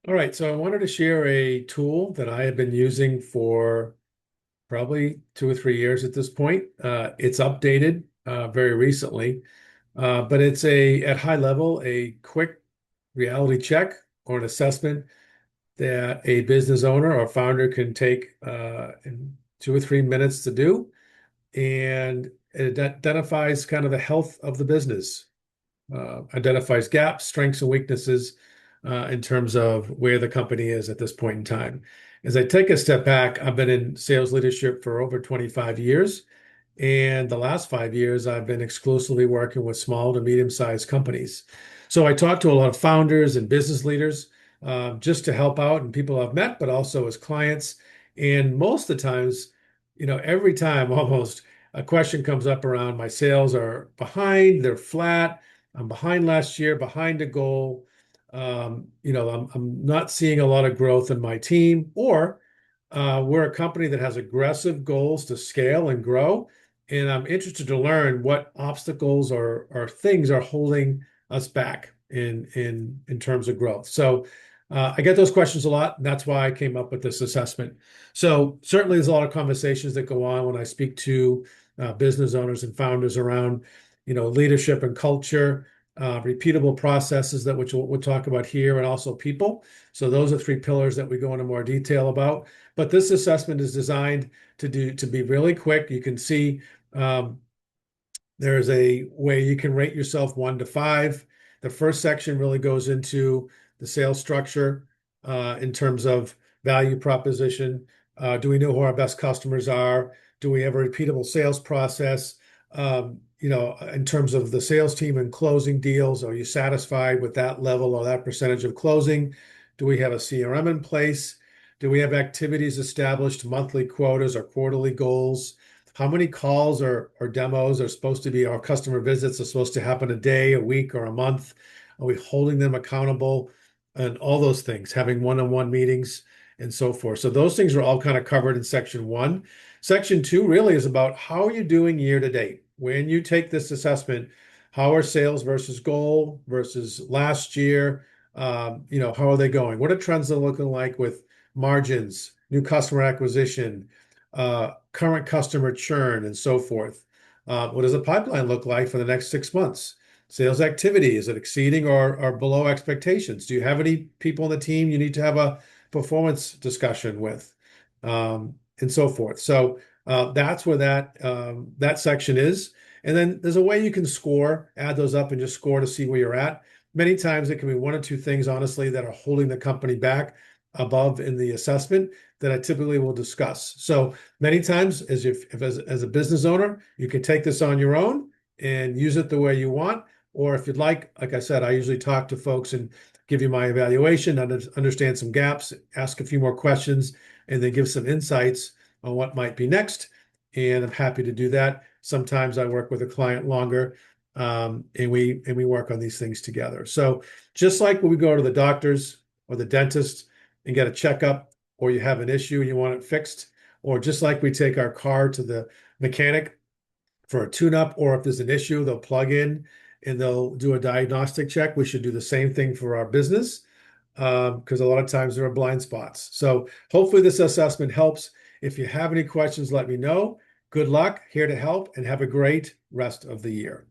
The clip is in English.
All right, so I wanted to share a tool that I have been using for probably 2 or 3 years at this point. It's updated very recently, but it's at high level, a quick reality check or an assessment that a business owner or founder can take in 2 or 3 minutes to do, and it identifies kind of the health of the business, identifies gaps, strengths, and weaknesses in terms of where the company is at this point in time. As I take a step back, I've been in sales leadership for over 25 years. And the last 5 years, I've been exclusively working with small to medium-sized companies. So I talk to a lot of founders and business leaders just to help out and people I've met, but also as clients. And most of the times, every time almost a question comes up around my sales are behind, they're flat, I'm behind last year, behind a goal. I'm not seeing a lot of growth in my team, or we're a company that has aggressive goals to scale and grow. And I'm interested to learn what obstacles or things are holding us back in terms of growth. So I get those questions a lot, and that's why I came up with this assessment. So certainly there's a lot of conversations that go on when I speak to business owners and founders around, leadership and culture, repeatable processes that which we'll talk about here, and also people. So those are three pillars that we go into more detail about. But this assessment is designed to be really quick. You can see um, there's a way you can rate yourself 1 to 5. The first section really goes into the sales structure in terms of value proposition. Do we know who our best customers are? Do we have a repeatable sales process? In terms of the sales team and closing deals, are you satisfied with that level or that percentage of closing? Do we have a CRM in place? Do we have activities established, monthly quotas or quarterly goals? How many calls or demos are supposed to be, our customer visits are supposed to happen a day, a week, or a month? Are we holding them accountable? And all those things, having one-on-one meetings and so forth. So those things are all kind of covered in section one. Section two really is about how are you doing year to date? When you take this assessment, how are sales versus goal versus last year? How are they going? What are trends looking like with margins, new customer acquisition, current customer churn, and so forth? What does the pipeline look like for the next 6 months? Sales activity, is it exceeding or below expectations? Do you have any people on the team you need to have a performance discussion with, and so forth? So that's where that section is. And then there's a way you can score, add those up and just score to see where you're at. Many times it can be one or two things, honestly, that are holding the company back above in the assessment that I typically will discuss. So many times, as a business owner, you can take this on your own and use it the way you want. Or if you'd like I said, I usually talk to folks and give you my evaluation, understand some gaps, ask a few more questions, and then give some insights on what might be next. And I'm happy to do that. Sometimes I work with a client longer, and we work on these things together. So just like when we go to the doctors or the dentist and get a checkup, or you have an issue and you want it fixed, or just like we take our car to the mechanic for a tune-up, or if there's an issue, they'll plug in and they'll do a diagnostic check. We should do the same thing for our business because a lot of times there are blind spots. So hopefully this assessment helps. If you have any questions, let me know. Good luck, here to help, and have a great rest of the year.